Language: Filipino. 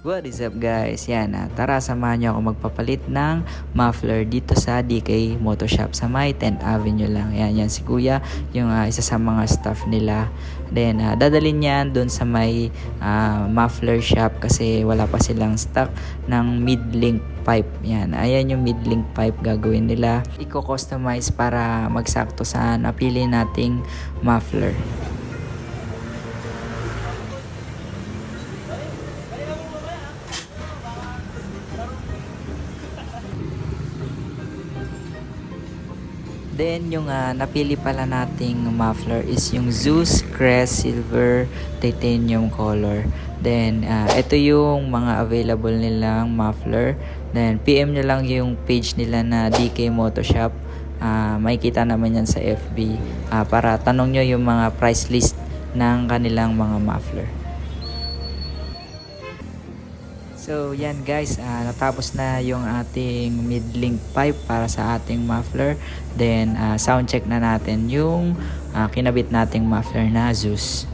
What is up guys? Yan, tara samahan niyo ako magpapalit ng muffler dito sa DK Moto Shop sa may 10th Avenue lang. Yan si Kuya, yung isa sa mga staff nila. Then dadalhin niyan doon sa may muffler shop kasi wala pa silang stock ng mid-link pipe. Yan, ayan yung mid-link pipe gagawin nila. Iko-customize para magsakto sa napili nating muffler. Then yung napili pala nating muffler is yung Zeus Crest Silver Titanium color. Then ito yung mga available nilang muffler. Then PM nyo lang yung page nila na DK Moto Shop. Makikita naman yan sa FB. Para tanong nyo yung mga price list ng kanilang mga muffler. So yan guys, natapos na yung ating mid-link pipe para sa ating muffler. Then sound check na natin yung kinabit nating muffler na Zeus.